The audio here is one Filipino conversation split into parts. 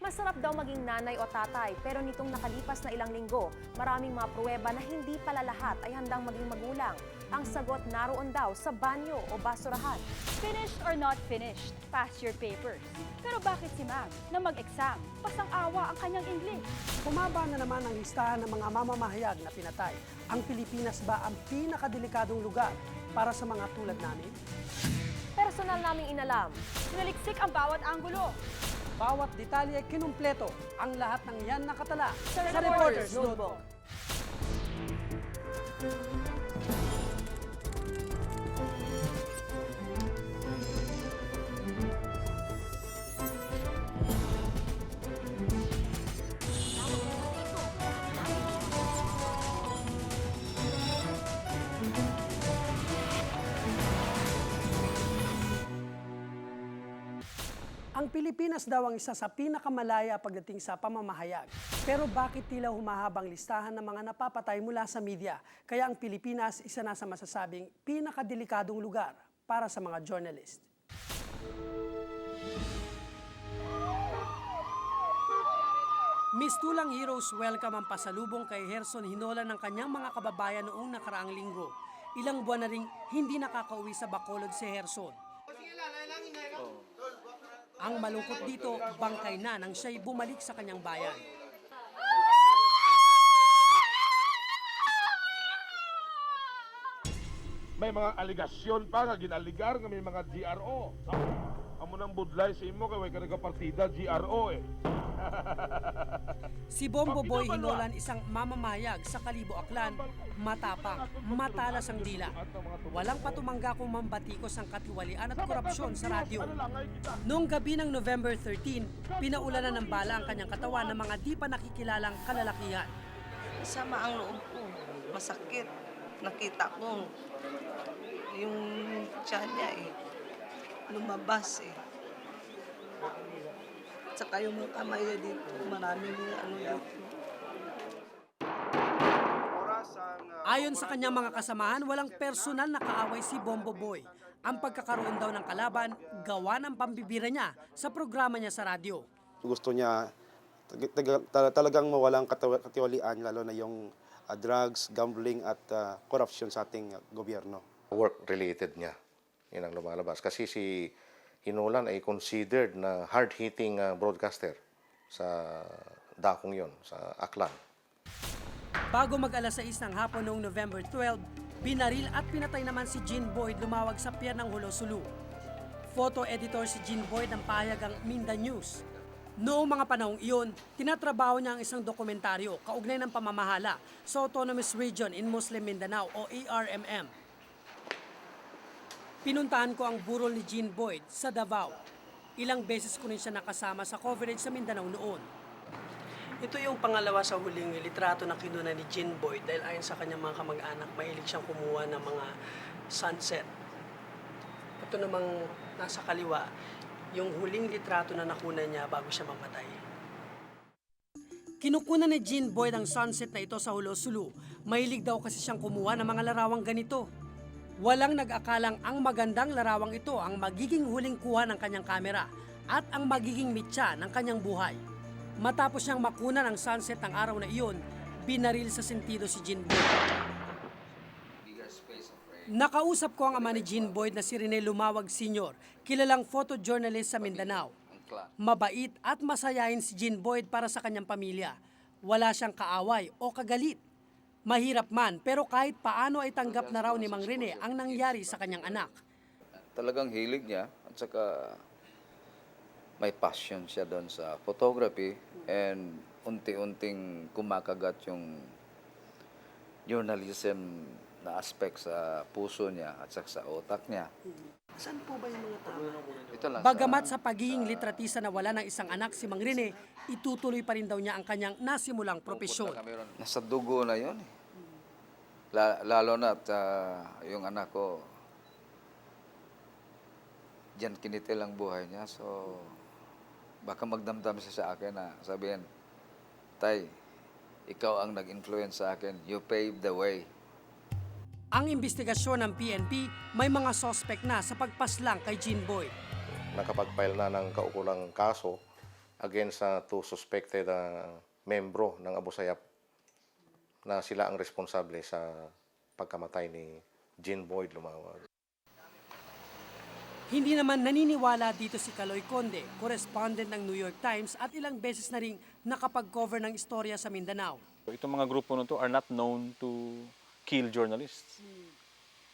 Masarap daw maging nanay o tatay, pero nitong nakalipas na ilang linggo, maraming mga pruweba na hindi pala lahat ay handang maging magulang. Ang sagot naroon daw sa banyo o basurahan. Finished or not finished, pass your papers. Pero bakit si Mag na mag-exam? Pasang-awa ang kanyang English. Bumaba na naman ang listahan ng mga mamamahayag na pinatay. Ang Pilipinas ba ang pinakadelikadong lugar para sa mga tulad namin? Personal naming inalam. Sinaliksik ang bawat anggulo. Bawat detalye kinumpleto, ang lahat ng yan nakatala Sa Reporter's Notebook. Ang Pilipinas daw ang isa sa pinakamalaya pagdating sa pamamahayag. Pero bakit tila humahabang listahan ng mga napapatay mula sa media? Kaya ang Pilipinas isa na sa masasabing pinakadelikadong lugar para sa mga journalist. Mistulang Heroes welcome ang pasalubong kay Gerson Hinola ng kanyang mga kababayan noong nakaraang linggo. Ilang buwan na ring hindi nakakauwi sa Bacolod si Gerson. Ang malungkot dito, bangkay na nang siya'y bumalik sa kanyang bayan. May mga aligasyon pa nga ginaligar nga may mga GRO. Amo nang budlay sa imo kay way ka nagapartida GRO eh. Si Bombo Boy Hinolan isang mamamahayag sa Kalibo Aklan, matapang, matalas ang dila. Walang patumangga kung mambatikos ang katiwalian at korupsyon sa radyo. Noong gabi ng November 13, pinaulanan ng bala ang kanyang katawan ng mga di pa nakikilalang kalalakihan. Sama ang loob ko. Masakit. Nakita ko yung tiyan niya lumabas Saka yung mga kamay niya dito, maraming dito. Ayon sa kanyang mga kasamahan, walang personal na kaaway si Bombo Boy. Ang pagkakaroon daw ng kalaban, gawa ng pambibira niya sa programa niya sa radyo. Gusto niya talagang mawalang katiwalian, lalo na yung drugs, gambling at corruption sa ating gobyerno. Work-related niya, yun ang lumalabas. Kasi si Hinolan ay considered na hard-hitting broadcaster sa dakong yon, sa Aklan. Bago mag-alas 6 ng hapon noong November 12, binaril at pinatay naman si Jean Boyd lumawag sa pier ng Hulo Sulu. Photo editor si Jean Boyd ng pahayagang Minda News. Noong mga panahong iyon, tinatrabaho niya ang isang dokumentaryo kaugnay ng pamamahala sa Autonomous Region in Muslim Mindanao o ARMM. Pinuntahan ko ang burol ni Jean Boyd sa Davao. Ilang beses ko rin siya nakasama sa coverage sa Mindanao noon. Ito yung pangalawa sa huling litrato na kinuna ni Jean Boyd dahil ayon sa kanyang mga kamag-anak, mahilig siyang kumuha ng mga sunset. Ito namang nasa kaliwa, yung huling litrato na nakuna niya bago siya mamatay. Kinukunan ni Jean Boyd ang sunset na ito sa Hulo Sulu. Mahilig daw kasi siyang kumuha ng mga larawang ganito. Walang nag-akalang ang magandang larawang ito ang magiging huling kuha ng kanyang kamera at ang magiging mitya ng kanyang buhay. Matapos niyang makunan ang sunset ng araw na iyon, binaril sa sentido si Jean Boyd. Nakausap ko ang ama ni Jean Boyd na si Rene Lumawag Sr., kilalang photojournalist sa Mindanao. Mabait at masayahin si Jean Boyd para sa kanyang pamilya. Wala siyang kaaway o kagalit. Mahirap man, pero kahit paano ay tanggap na raw ni Mang Rene ang nangyari sa kanyang anak. Talagang hilig niya at saka may passion siya doon sa photography and unti-unting kumakagat yung journalism na aspect sa puso niya at saka sa otak niya. Saan po ba yung mga tao? Ito lang Bagamat sa pagiging litratista na wala ng isang anak si Mang Rene, itutuloy pa rin daw niya ang kanyang nasimulang propesyon. Nasa dugo na yun eh. Lalo na at yung anak ko, diyan kinitil ang buhay niya. So, baka magdamdam siya sa akin na sabihin, Tay, ikaw ang nag-influence sa akin. You paved the way. Ang investigasyon ng PNP may mga suspect na sa pagpaslang kay Jean Boyd. Nakapag-file na ng kaukulang kaso against sa two suspected membro ng Abu Sayyaf na sila ang responsable sa pagkamatay ni Jean Boyd Lumawag. Hindi naman naniniwala dito si Kaloy Conde, correspondent ng New York Times at ilang beses na ring nakapag-cover ng istorya sa Mindanao. Itong mga grupo nito are not known to kill journalists.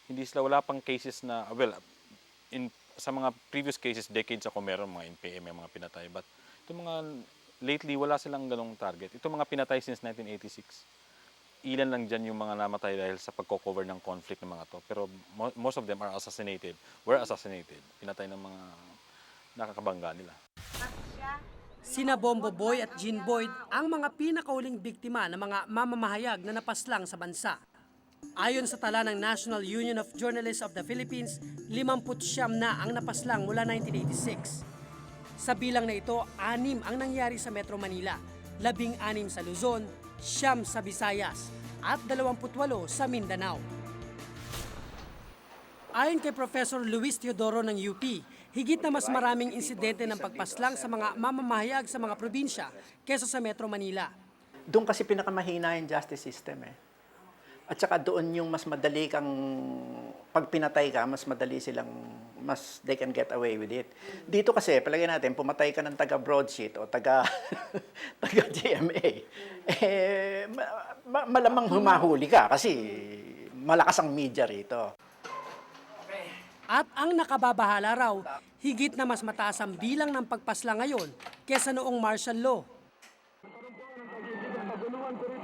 Hindi sila, wala pang cases na, sa mga previous cases, decades ako meron mga NPM, mga pinatay. But itong mga, lately, wala silang ganong target. Itong mga pinatay since 1986, ilan lang dyan yung mga namatay dahil sa pagko-cover ng conflict ng mga to. Pero most of them were assassinated. Pinatay ng mga nakakabangga nila. Sina Bombo Boy at Jean Boyd ang mga pinakauling biktima ng mga mamamahayag na napaslang sa bansa. Ayon sa tala ng National Union of Journalists of the Philippines, 59 na ang napaslang mula 1986. Sa bilang na ito, 6 ang nangyari sa Metro Manila, 16 sa Luzon, 9 sa Visayas at 28 sa Mindanao. Ayon kay Professor Luis Teodoro ng UP, higit na mas maraming insidente ng pagpaslang sa mga mamamahayag sa mga probinsya kesa sa Metro Manila. Doon kasi pinakamahina yung justice system eh. At saka doon yung mas madali kang, pag pinatay ka, mas madali silang, they can get away with it. Dito kasi, palagay natin, pumatay ka ng taga-broadsheet o taga-GMA, malamang humahuli ka kasi malakas ang media rito. At ang nakababahala raw, higit na mas mataas ang bilang ng pagpaslang ngayon kesa noong martial law.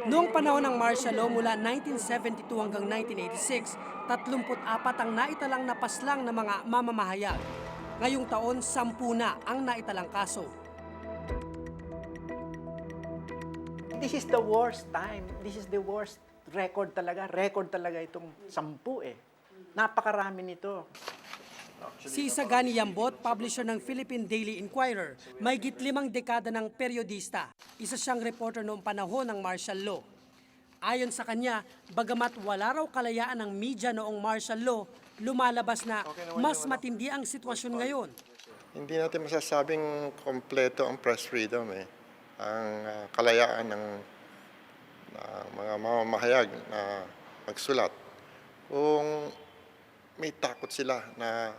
Noong panahon ng martial law mula 1972 hanggang 1986, 34 ang naitalang napaslang ng mga mamamahayag. Ngayong taon, 10 na ang naitalang kaso. This is the worst time. This is the worst record talaga. Record talaga itong 10 eh. Napakarami nito. Si Isagani Yambot, publisher ng Philippine Daily Inquirer, may git 5 dekada ng periodista. Isa siyang reporter noong panahon ng martial law. Ayon sa kanya, bagamat wala raw kalayaan ng media noong martial law, lumalabas na mas matindi ang sitwasyon ngayon. Hindi natin masasabing kompleto ang press freedom eh. Ang kalayaan ng mga mamamahayag na magsulat. Kung may takot sila na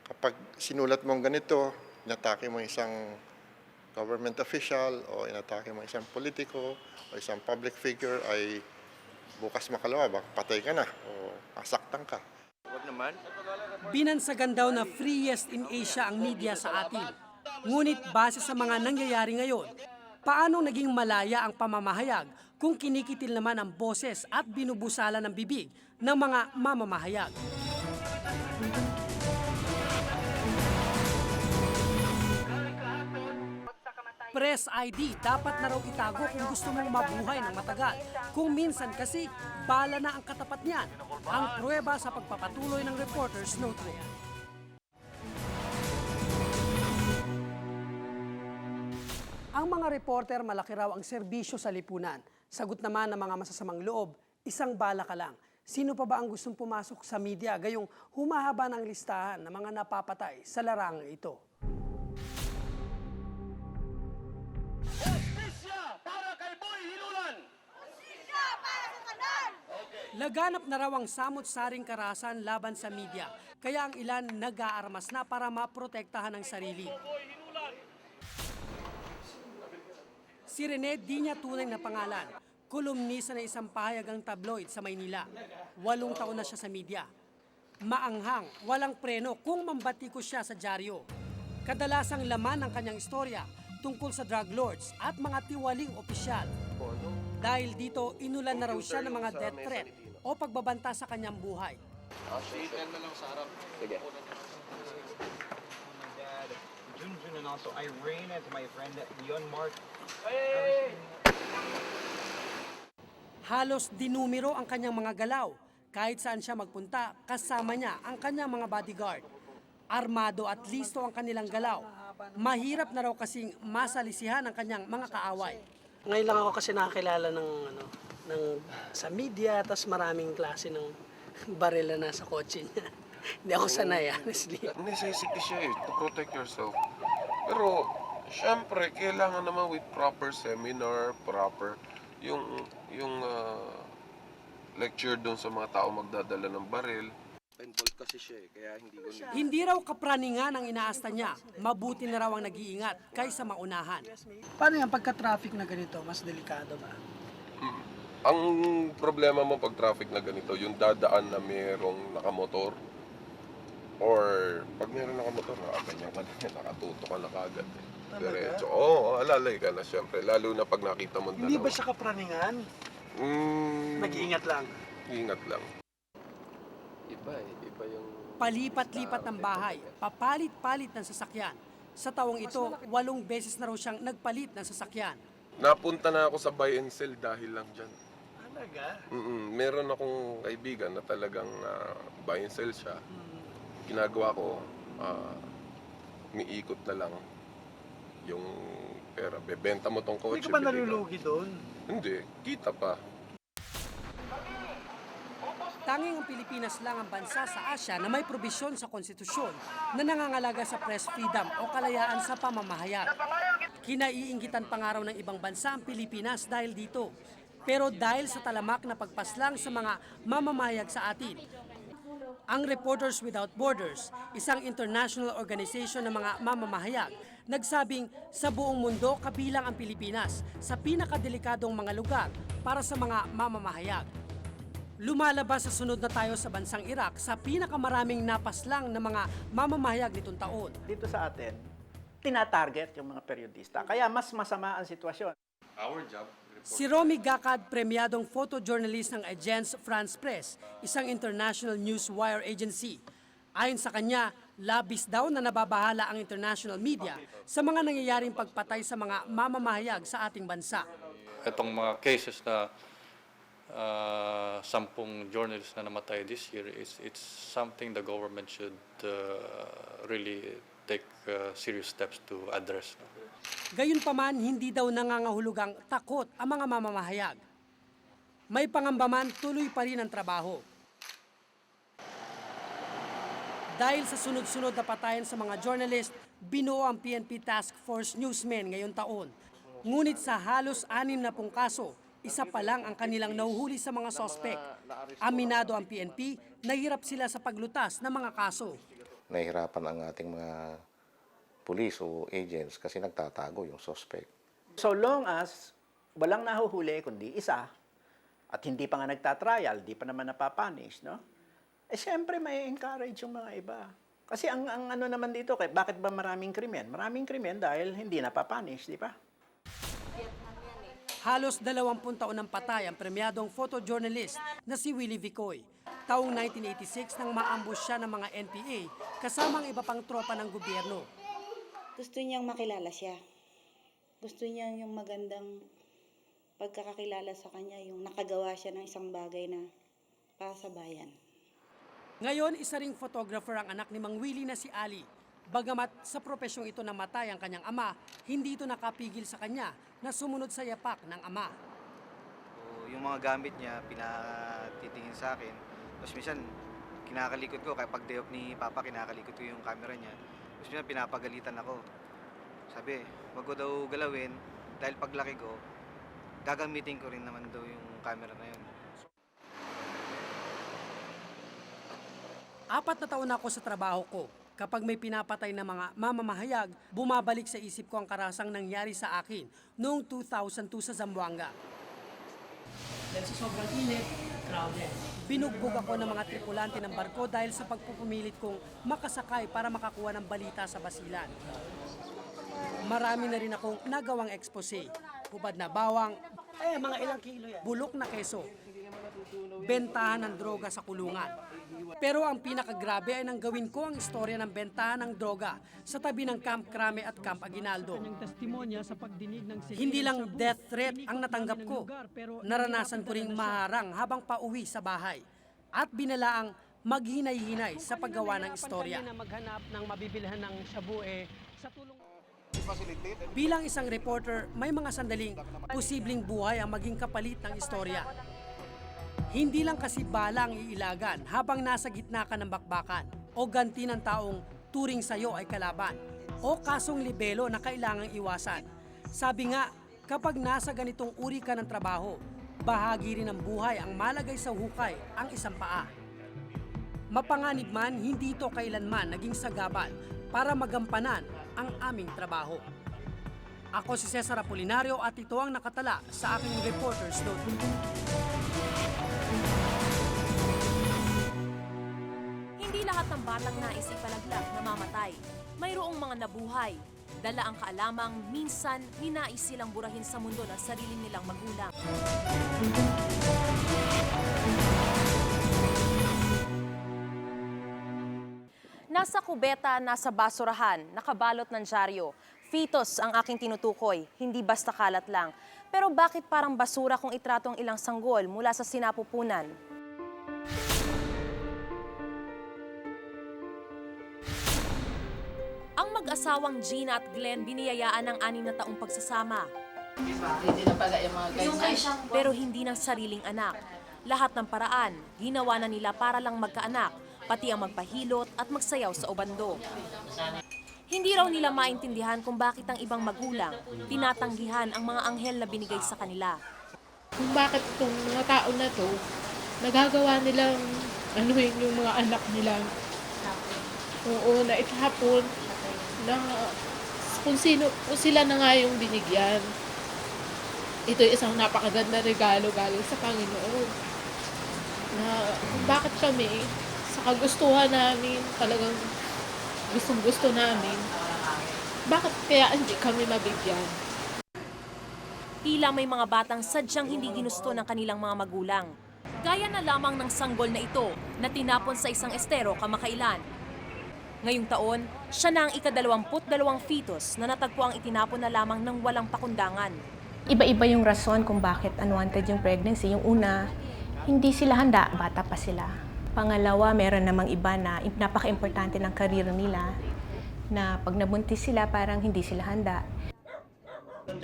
kapag sinulat mong ganito, inatake mo isang government official o inatake mo isang politiko o isang public figure ay bukas makalawa, baka patay ka na o masaktan ka. Binansagan daw na freest in Asia ang media sa atin. Ngunit base sa mga nangyayari ngayon, paano naging malaya ang pamamahayag kung kinikitil naman ang boses at binubusala ng bibig ng mga mamamahayag? Press ID dapat na raw itago kung gusto mong mabuhay ng matagal. Kung minsan kasi, bala na ang katapat niyan, ang pruweba sa pagpapatuloy ng Reporter's Notebook. Ang mga reporter, malaki raw ang serbisyo sa lipunan. Sagot naman ng mga masasamang loob, isang bala ka lang. Sino pa ba ang gustong pumasok sa media gayong humahaba ng listahan ng mga napapatay sa larangang ito? Laganap na raw ang samot-saring karahasan laban sa media, kaya ang ilan nag-aarmas na para maprotektahan ang sarili. Si Rene di niya tunay na pangalan, kolumnista na isang pahayagang tabloid sa Maynila. 8 taon na siya sa media. Maanghang, walang preno kung mambatikos siya sa dyaryo. Kadalasang laman ng kanyang istorya tungkol sa drug lords at mga tiwaling opisyal. Dahil dito, inulan na raw siya ng mga death threat o pagbabanta sa kanyang buhay. Junjun and also Irene and my friend Leon Mark. Halos dinumero ang kanyang mga galaw. Kahit saan siya magpunta, kasama niya ang kanyang mga bodyguard. Armado at listo ang kanilang galaw. Mahirap na raw kasing masalisihan ang kanyang mga kaaway. Ngayon lang ako kasi nakakilala ng sa media, tas maraming klase ng baril na nasa kotse niya. Hindi ako sanay, honestly. Necessity siya to protect yourself. Pero, syempre, kailangan naman with proper seminar, proper, yung lecture doon sa mga tao magdadala ng baril. Involved kasi siya kaya hindi ko Hindi raw kapraningan ang inaasta niya. Mabuti na raw ang nag-iingat kaysa maunahan. Paano yan pagka-traffic na ganito? Mas delikado ba? Ang problema mo pag traffic na ganito, yung dadaan na mayroong nakamotor, or pag mayroong nakamotor, ganyan ka na, nakatuto ka na kagad. Diretso. Oo, alalay ka na syempre. Lalo na pag nakita mo Hindi dalawa. ba siya kapraningan? Nag-iingat lang. Ingat lang. iba yung Palipat-lipat ng bahay, papalit-palit ng sasakyan. Sa taong ito, 8 beses na raw siyang nagpalit ng sasakyan. Napunta na ako sa buy and sell dahil lang dyan. Talaga? Meron akong kaibigan na talagang buy and sell siya. Ginagawa ko, umiikot na lang yung pera. Bebenta mo tong kotse. Hindi ka ba bibigyan. nalulugi doon? Hindi, kita pa. Tanging ang Pilipinas lang ang bansa sa Asya na may probisyon sa konstitusyon na nangangalaga sa press freedom o kalayaan sa pamamahayag. Kinaiinggitan pa nga raw ng ibang bansa ang Pilipinas dahil dito. Pero dahil sa talamak na pagpaslang sa mga mamamahayag sa atin, ang Reporters Without Borders, isang international organization ng mga mamamahayag, nagsabing sa buong mundo kabilang ang Pilipinas sa pinakadelikadong mga lugar para sa mga mamamahayag. Lumalabas sa sunod na tayo sa bansang Iraq sa pinakamaraming napaslang na mga mamamahayag nitong taon. Dito sa atin, tinatarget yung mga periodista. Kaya mas masama ang sitwasyon. Our job. Si Romy Gacad, premyadong photojournalist ng Agence France Presse, isang international news wire agency. Ayon sa kanya, labis daw na nababahala ang international media sa mga nangyayaring pagpatay sa mga mamamahayag sa ating bansa. Itong mga cases na 10 journalists na namatay this year, it's something the government should really take serious steps to address. Gayunpaman, hindi daw nangangahulugang takot ang mga mamamahayag. May pangamba man, tuloy pa rin ang trabaho. Dahil sa sunod-sunod na patayan sa mga journalist, binuo ang PNP Task Force Newsmen ngayong taon. Ngunit sa halos 60 kaso, isa pa lang ang kanilang nahuhuli sa mga sospek. Aminado ang PNP, nahirap sila sa paglutas ng mga kaso. Nahihirapan ang ating mga police o agents kasi nagtatago yung suspect. So long as walang nahuhuli kundi isa at hindi pa nga nagtatrial, di pa naman napapunish, no? Eh siyempre may encourage yung mga iba. Kasi ang ano naman dito, bakit ba maraming krimen? Maraming krimen dahil hindi napapunish, di ba? Halos 20 taon ng patay ang premyadong photojournalist na si Willie Vicoy. Taong 1986 nang maambush siya ng mga NPA kasama ang iba pang tropa ng gobyerno. Gusto niyang makilala siya. Gusto niya yung magandang pagkakakilala sa kanya, yung nakagawa siya ng isang bagay na para sa bayan. Ngayon, isa ring photographer ang anak ni Mang Willie na si Ali. Bagamat sa propesyong ito namatay ang kanyang ama, hindi ito nakapigil sa kanya na sumunod sa yapak ng ama. Yung mga gamit niya, pinatitingin sa akin. Tapos minsan, kinakalikot ko. Kapag day off ni Papa, kinakalikot ko yung camera niya. Tapos minsan, pinapagalitan ako. Sabi, wag ko daw galawin dahil paglaki ko, gagamitin ko rin naman daw yung camera na yun. 4 na taon na ako sa trabaho ko. Kapag may pinapatay na mga mamamahayag, bumabalik sa isip ko ang karasang nangyari sa akin noong 2002 sa Zamboanga. Dahil sa sobrang init, crowded. Binugbog ako ng mga tripulante ng barko dahil sa pagpupumilit kong makasakay para makakuha ng balita sa basilan. Marami na rin akong nagawang expose. Hubad na bawang, Mga ilang kilo yan. bulok na keso, bentahan ng droga sa kulungan. Pero ang pinakagrabe ay nang gawin ko ang istorya ng bentahan ng droga sa tabi ng Camp Crame at Camp Aguinaldo. Hindi lang death threat ang natanggap ko, naranasan ko ring maharang habang pauwi sa bahay at binalaang maghinay-hinay sa paggawa ng istorya. Maghanap ng mabibilhan ng shabu sa tulong. Bilang isang reporter, may mga sandaling posibleng buhay ang maging kapalit ng istorya. Hindi lang kasi bala ang iilagan habang nasa gitna ka ng bakbakan o ganti ng taong turing sa'yo ay kalaban o kasong libelo na kailangang iwasan. Sabi nga, kapag nasa ganitong uri ka ng trabaho, bahagi rin ng buhay ang malagay sa hukay ang isang paa. Mapanganib man, hindi ito kailanman naging sagabal para magampanan ang aming trabaho. Ako si Cesar Apolinario at ito ang nakatala sa aking Reporter's Notebook. Hindi lahat ng batang nais ipalaglag namamatay. Mayroong mga nabuhay. Dala ang kaalamang minsan ninais silang burahin sa mundo ng sarili nilang magulang. Nasa kubeta, nasa basurahan, nakabalot ng dyaryo. Fetus ang aking tinutukoy, hindi basta kalat lang. Pero bakit parang basura kung itrato ang ilang sanggol mula sa sinapupunan? Ang mag-asawang Gina at Glenn biniyayaan ng 6 na taong pagsasama. Pero hindi ng sariling anak. Lahat ng paraan, ginawa na nila para lang magkaanak, pati ang magpahilot at magsayaw sa ubando. Hindi raw nila maintindihan kung bakit ang ibang magulang tinatanggihan ang mga anghel na binigay sa kanila. Kung bakit itong mga tao na to, nagagawa nilang anuhin yung mga anak nila. Oo, na itahapon na kung sila na nga yung binigyan. Ito isang napakaganda regalo galing sa Panginoon. Na kung bakit kami, sa kagustuhan namin, talagang gustong-gusto namin, bakit kaya hindi kami mabigyan? Tila may mga batang sadyang hindi ginusto ng kanilang mga magulang. Gaya na lamang ng sanggol na ito na tinapon sa isang estero kamakailan. Ngayong taon, siya na ang ika-22 fetus na natagpo ang itinapon na lamang ng walang pakundangan. Iba-iba yung rason kung bakit unwanted yung pregnancy. Yung una, hindi sila handa, bata pa sila. Pangalawa, meron namang iba na napaka-importante ng karir nila na pag nabuntis sila, parang hindi sila handa.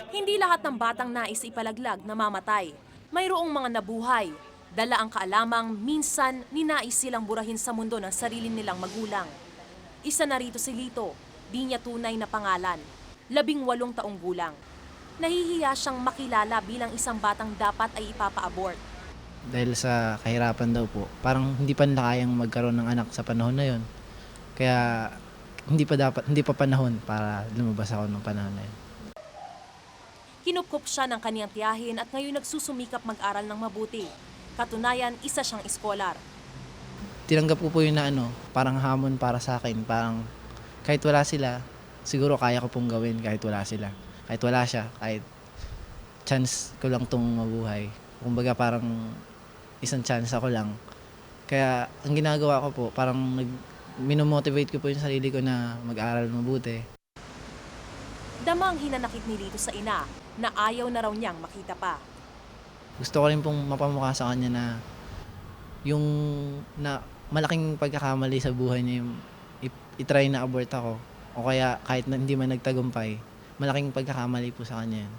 Hindi lahat ng batang nais ipalaglag namamatay. Mayroong mga nabuhay. Dala ang kaalamang minsan ninais silang burahin sa mundo ng sarili nilang magulang. Isa na rito si Lito, di niya tunay na pangalan. 18 taong gulang. Nahihiya siyang makilala bilang isang batang dapat ay ipapa-abort. Dahil sa kahirapan daw po, parang hindi pa nila kayang magkaroon ng anak sa panahon na yon. Kaya hindi pa panahon para lumabas ako ng panahon na yun. Kinupkup siya ng kaniyang tiyahin at ngayon nagsusumikap mag-aral ng mabuti. Katunayan, isa siyang eskolar. Tinanggap ko po yun na parang hamon para sa akin. Parang kahit wala sila, siguro kaya ko pong gawin kahit wala sila. Kahit wala siya, kahit chance ko lang tong mabuhay. Kumbaga parang isang chance ako lang. Kaya ang ginagawa ko po, parang minomotivate ko po yung sarili ko na mag-aral mabuti. Damang hinanakit ni Lito sa ina na ayaw na raw niyang makita pa. Gusto ko rin pong mapamukha sa kanya na yung na malaking pagkakamali sa buhay niya yung itry na abort ako. O kaya kahit na hindi man nagtagumpay, malaking pagkakamali po sa kanya yun.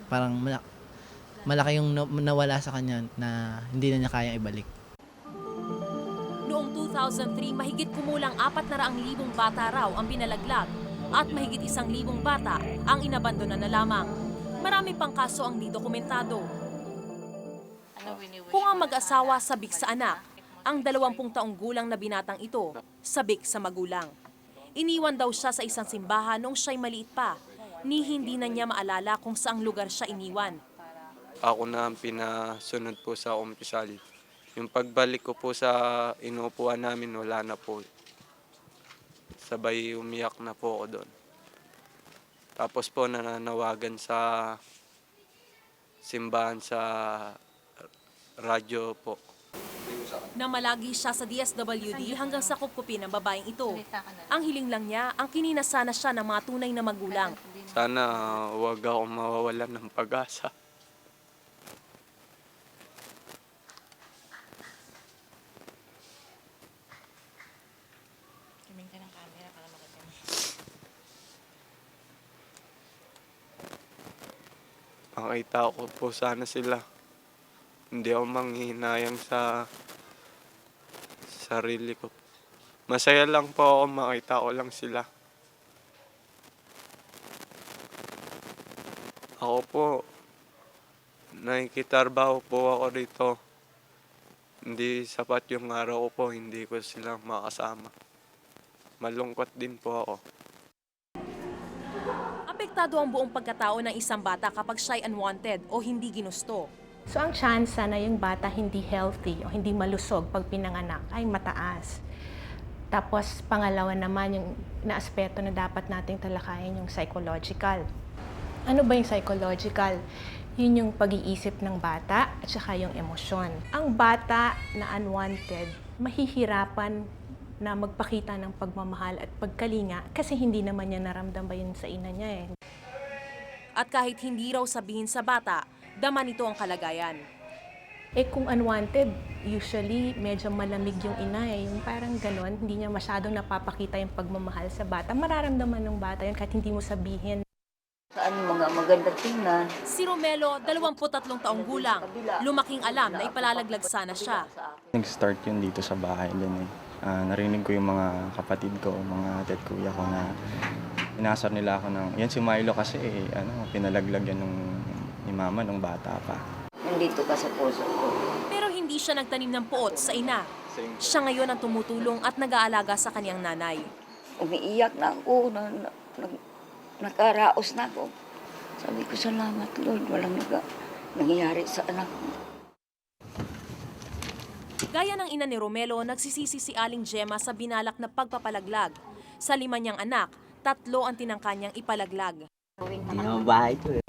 Parang malaki yung nawala sa kanya na hindi na niya kayang ibalik. Noong 2003, mahigit kumulang 400,000 bata raw ang pinalaglag at mahigit 1,000 bata ang inabandona na lamang. Marami pang kaso ang di dokumentado. Kung ang mag-asawa sabik sa anak, ang 20 taong gulang na binatang ito sabik sa magulang. Iniwan daw siya sa isang simbahan noong siya'y maliit pa, ni hindi na niya maalala kung saang lugar siya iniwan. Ako na ang pinasunod po sa umpisal. Yung pagbalik ko po sa inuupuan namin, wala na po. Sabay umiyak na po ako doon. Tapos po nananawagan sa simbahan sa radyo po. Namalagi siya sa DSWD hanggang sa kupkupin ng babaeng ito. Ang hiling lang niya, ang kininasana siya ng mga tunay na magulang. Sana huwag akong mawawalan ng pag-asa. Makita ko po sana sila Hindi ako manghihinayang sa sarili ko. Masaya lang po ako makita ko lang sila. Ako po, nakikitrabaho po ako dito. Hindi sapat yung araw ko po, hindi ko sila makasama. Malungkot din po ako. Apektado ang buong pagkatao ng isang bata kapag siya'y unwanted o hindi ginusto. So ang chance na yung bata hindi healthy o hindi malusog pag pinanganak ay mataas. Tapos pangalawa naman yung naaspeto na dapat nating talakayin yung psychological. Ano ba yung psychological? Yun yung pag-iisip ng bata at saka yung emosyon. Ang bata na unwanted, mahihirapan na magpakita ng pagmamahal at pagkalinga kasi hindi naman niya naramdaman yun sa ina niya eh. At kahit hindi raw sabihin sa bata, dama nito ang kalagayan. Eh kung unwanted, usually medyo malamig yung ina eh. Yung parang ganon, hindi niya masyadong napapakita yung pagmamahal sa bata. Mararamdaman ng bata yun kahit hindi mo sabihin. Saan mga maganda tingnan? Si Romelo, 23 taong gulang. Lumaking alam na ipalalaglag sana siya. Nag-start yun dito sa bahay din eh. Narinig ko yung mga kapatid ko, mga ate at kuya ko na inasar nila ako ng... Yan si Milo kasi pinalaglag yan ni mama nung bata pa. Nandito ka sa puso ko. Pero hindi siya nagtanim ng puot sa ina. Siya ngayon ang tumutulong at nag-aalaga sa kanyang nanay. Umiiyak na ako, nakaraos na ako. Sabi ko, salamat Lord, walang nangyayari sa anak ko. Gaya ng ina ni Romelo, nagsisisi si Aling Gemma sa binalak na pagpapalaglag. Sa 5 niyang anak, 3 ang tinangka niyang ipalaglag. Hindi naman bahay ito eh.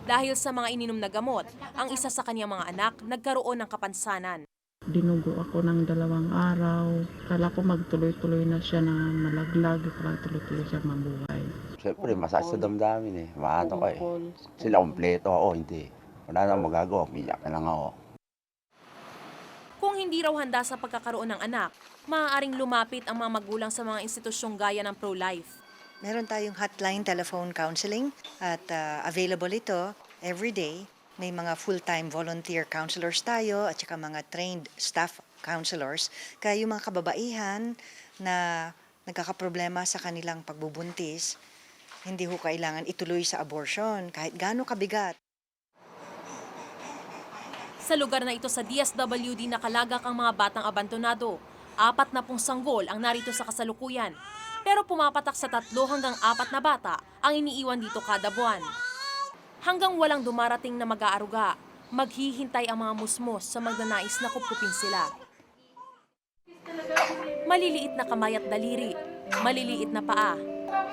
Dahil sa mga ininom na gamot, ang isa sa kanyang mga anak nagkaroon ng kapansanan. Dinugo ako ng 2 araw. Kala ko magtuloy-tuloy na siya na malaglag. Kala tuloy-tuloy siya mabuhay. Siyempre, masakit sa damdamin eh. Maano ko eh. Sila kompleto ako, hindi. Wala na magagawa, umiyak na lang ako. Kung hindi raw handa sa pagkakaroon ng anak, maaaring lumapit ang mga magulang sa mga institusyong gaya ng pro-life. Meron tayong hotline telephone counseling at available ito every day. May mga full-time volunteer counselors tayo at saka mga trained staff counselors. Kaya yung mga kababaihan na nagkakaproblema sa kanilang pagbubuntis, hindi ho kailangan ituloy sa abortion kahit gaano kabigat. Sa lugar na ito sa DSWD nakalagak ang mga batang abandonado. 40 sanggol ang narito sa kasalukuyan. Pero pumapatak sa 3 hanggang 4 na bata ang iniiwan dito kada buwan. Hanggang walang dumarating na mag-aaruga, maghihintay ang mga musmos sa magnanais na kupkupin sila. Maliliit na kamay at daliri, maliliit na paa,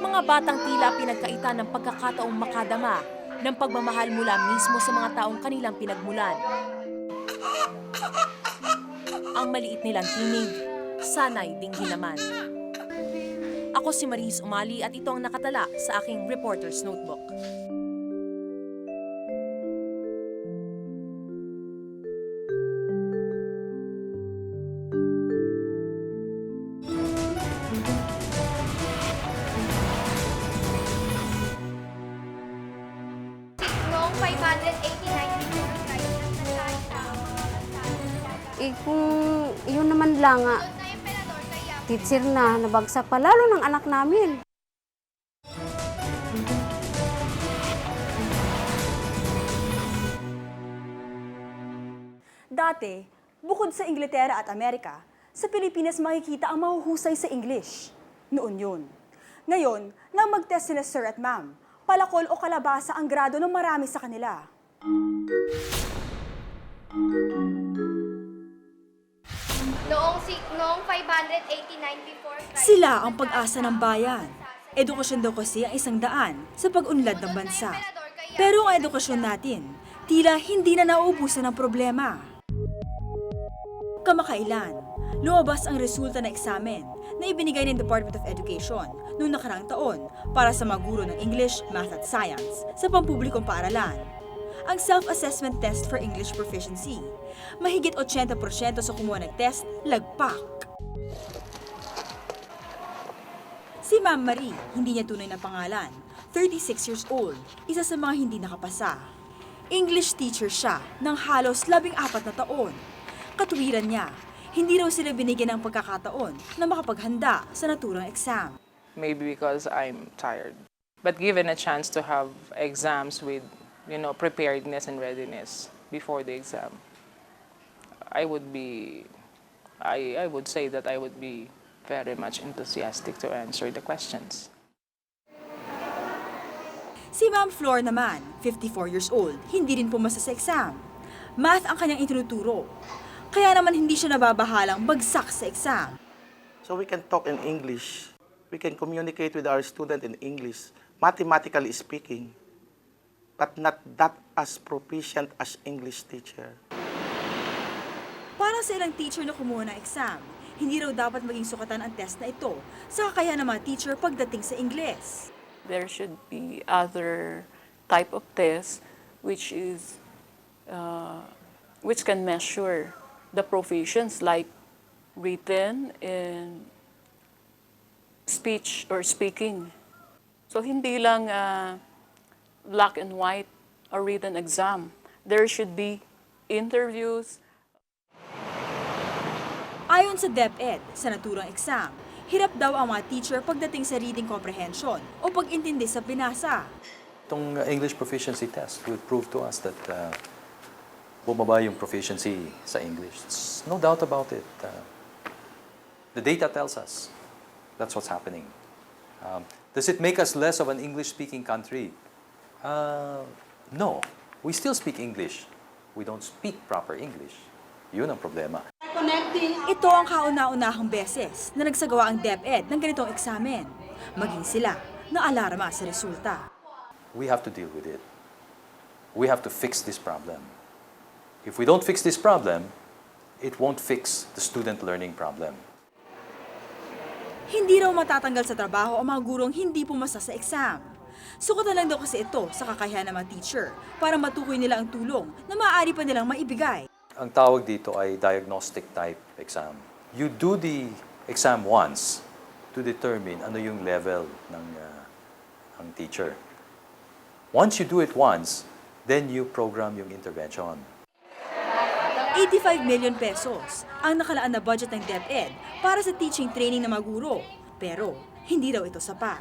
mga batang tila pinagkaitan ng pagkakataong makadama ng pagmamahal mula mismo sa mga taong kanilang pinagmulan. Ang maliit nilang tinig, sana'y dinggin naman. Ako si Maris Umali at ito ang nakatala sa aking Reporter's Notebook. Noong 589 kung yun naman lang teacher na nabagsak pa, lalo ng anak namin. Dati, bukod sa Inglaterra at Amerika, sa Pilipinas makikita ang mahuhusay sa English. Noon yun. Ngayon, nang mag-test sila sir at ma'am, palakol o kalabasa ang grado ng marami sa kanila. Noong 589 before Christ, Sila ang pag-asa ng bayan. Edukasyon daw kasi ang isang daan sa pag-unlad ng bansa. Pero ang edukasyon natin, tila hindi na nauubusan ng problema. Kamakailan, lumabas ang resulta ng eksamen na ibinigay ng Department of Education noong nakaraang taon para sa mga guro ng English, Math at Science sa pampublikong paaralan. Ang self-assessment test for English proficiency. Mahigit 80% sa kumuha ng test, lagpak. Si Ma'am Marie, hindi niya tunay na pangalan, 36 years old, isa sa mga hindi nakapasa. English teacher siya ng halos 14 na taon. Katuwiran niya, hindi raw sila binigyan ng pagkakataon na makapaghanda sa naturang exam. Maybe because I'm tired. But given a chance to have exams with, preparedness and readiness before the exam, I would say that I would be very much enthusiastic to answer the questions. Si Ma'am Flor naman, 54 years old, hindi rin pumasa sa exam. Math ang kanyang itinuturo. Kaya naman hindi siya nababahalang bagsak sa exam. So we can talk in English. We can communicate with our student in English, mathematically speaking, but not that as proficient as English teacher. Para sa ilang teacher na kumuha ng exam, hindi raw dapat maging sukatan ang test na ito sa kakayahan ng mga teacher pagdating sa Ingles. There should be other type of tests which can measure the proficiency like written and speech or speaking. So hindi lang black and white or written exam. There should be interviews. Ayon sa DepEd, sa naturang exam, hirap daw ang mga teacher pagdating sa reading comprehension o pag-intindi sa binasa. Itong English proficiency test would prove to us that bumaba yung proficiency sa English. There's no doubt about it. The data tells us that's what's happening. Does it make us less of an English-speaking country? No. We still speak English. We don't speak proper English. Yun ang problema. Ito ang kauna-unahang beses na nagsagawa ang DepEd ng ganitong eksamen. Maging sila na alarma sa resulta. We have to deal with it. We have to fix this problem. If we don't fix this problem, it won't fix the student learning problem. Hindi raw matatanggal sa trabaho ang mga gurong hindi pumasa sa exam. Sukatan lang daw kasi ito sa kakayahan ng mga teacher para matukoy nila ang tulong na maaari pa nilang maibigay. Ang tawag dito ay diagnostic type exam. You do the exam once to determine ano yung level ng teacher. Once you do it once, then you program yung intervention. 85 million pesos ang nakalaan na budget ng DepEd para sa teaching training ng mga guro. Pero hindi raw ito sapat.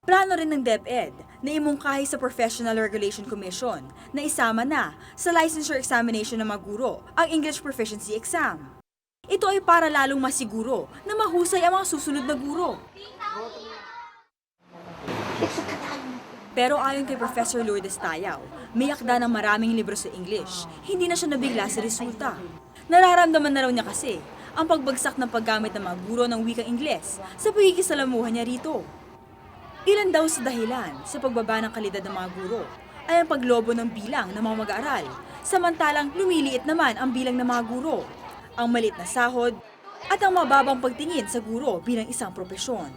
Plano rin ng DepEd na imungkahi sa Professional Regulation Commission na isama na sa licensure examination ng mga guro ang English Proficiency Exam. Ito ay para lalong masiguro na mahusay ang mga susunod na guro. Pero ayon kay Professor Lourdes Tayaw, may akda ng maraming libro sa English, hindi na siya nabigla sa resulta. Nararamdaman na raw niya kasi ang pagbagsak ng paggamit ng mga guro ng wikang Ingles sa pagkikisalamuhan niya rito. Ilan daw sa dahilan sa pagbaba ng kalidad ng mga guro ay ang paglobo ng bilang ng mga mag-aaral, samantalang lumiliit naman ang bilang ng mga guro, ang maliit na sahod, at ang mababang pagtingin sa guro bilang isang propesyon.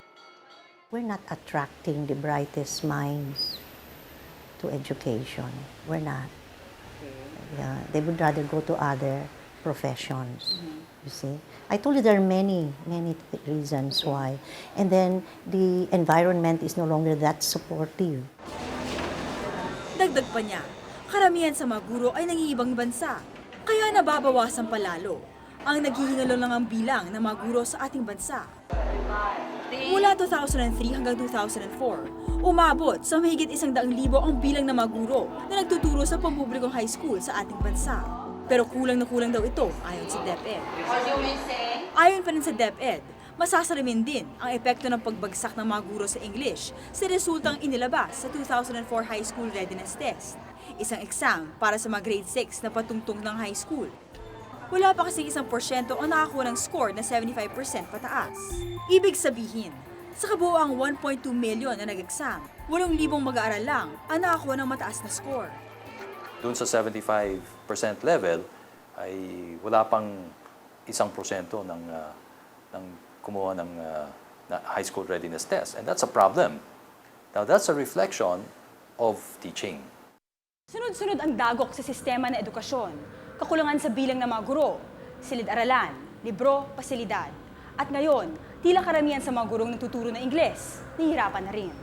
We're not attracting the brightest minds to education. We're not. Yeah, they would rather go to other professions. You see? I told you there are many reasons why. And then the environment is no longer that supportive. Dagdag pa niya, karamihan sa mga guro ay nangingibang bansa, kaya nababawasan palalo ang naghihingalo lang ang bilang ng mga guro sa ating bansa. Mula 2003 hanggang 2004, umabot sa mahigit 100,000 ang bilang ng mga guro na nagtuturo sa pampublikong high school sa ating bansa. Pero kulang na kulang daw ito ayon sa DepEd. Ayon pa rin sa DepEd, masasalamin din ang epekto ng pagbagsak ng mga guro sa English sa resultang inilabas sa 2004 High School Readiness Test, isang exam para sa mga grade 6 na patungtong ng high school. Wala pa kasing 1% ang nakakuha ng score na 75% pataas. Ibig sabihin, sa kabuoang 1.2 million na nag-exam, 8,000 mag-aaral lang ang nakakuha ng mataas na score. Doon sa 75% level ay wala pang 1% ng kumuha ng high school readiness test. And that's a problem. Now, that's a reflection of teaching. Sunod-sunod ang dagok sa sistema ng edukasyon, kakulangan sa bilang ng mga guro, silid-aralan, libro, pasilidad. At ngayon, tila karamihan sa mga gurong nagtuturo ng Ingles, nahihirapan na rin.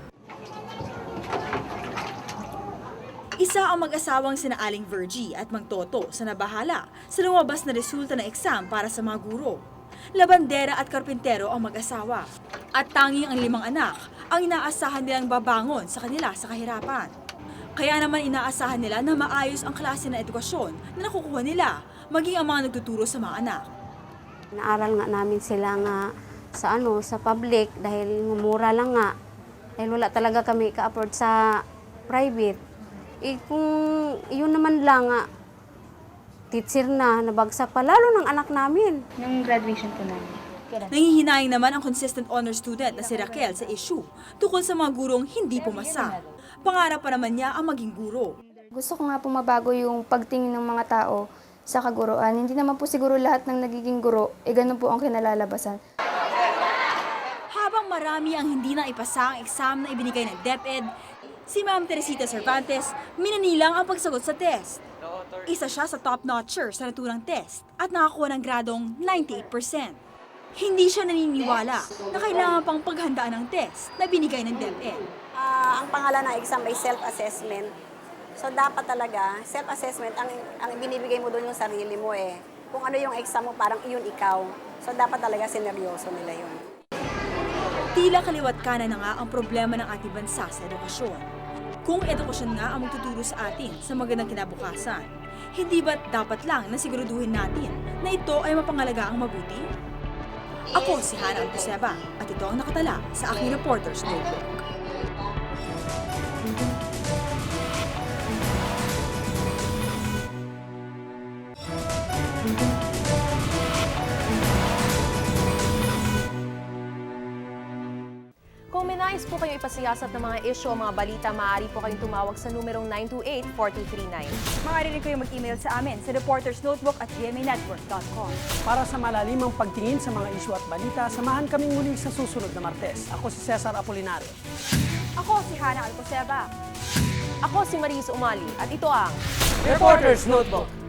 Isa ang mag-asawang sina Aling Virgie at Mang Toto sa nabahala sa lumabas na resulta ng exam para sa mga guro. Labandera at karpintero ang mag-asawa. At tanging ang 5 anak ang inaasahan nilang babangon sa kanila sa kahirapan. Kaya naman inaasahan nila na maayos ang klase ng edukasyon na nakukuha nila, maging ang mga nagtuturo sa mga anak. Naaral nga namin sila nga sa public dahil mura lang nga. Dahil wala talaga kami ka-afford sa private. Kung yun naman lang nga, teacher na, nabagsak pa, lalo ng anak namin. Yung graduation po namin. Nangihinayang naman ang consistent honor student na si Raquel sa issue tungkol sa mga gurong hindi pumasa. Pangarap pa naman niya ang maging guro. Gusto ko nga po mabago yung pagtingin ng mga tao sa kaguruan. Hindi naman po siguro lahat ng nagiging guro, ganun po ang kinalalabasan. Habang marami ang hindi na ipasa ang exam na ibinigay ng DepEd, si Ma'am Teresita Cervantes minanilang ang pagsagot sa test. Isa siya sa top-notcher sa naturang test at nakakuha ng gradong 98%. Hindi siya naniniwala na kailangan pang paghandaan ng test na binigay ng DepEd. Ang pangalan ng exam ay self-assessment. So dapat talaga, self-assessment, ang binibigay mo doon yung sarili mo eh. Kung ano yung exam mo, parang iyon ikaw. So dapat talaga sineryoso nila yun. Tila kaliwat kanan na nga ang problema ng ating bansa sa edukasyon. Kung edukasyon nga ang magtuturo sa atin sa magandang kinabukasan, hindi ba't dapat lang na siguraduhin natin na ito ay mapangalagaang mabuti? Ako si Hana Alcoseba at ito ang nakatala sa aking Reporter's Notebook. Kung may nais po kayo ipasiyasat ng mga isyu o mga balita, maaari po kayong tumawag sa numerong 928-4239. Maaari rin kayong mag-email sa amin sa reportersnotebook@gmanetwork.com. Para sa malalimang pagtingin sa mga isyu at balita, samahan kaming muli sa susunod na Martes. Ako si Cesar Apolinario. Ako si Hana Alcoseba. Ako si Maris Umali at ito ang Reporter's Notebook.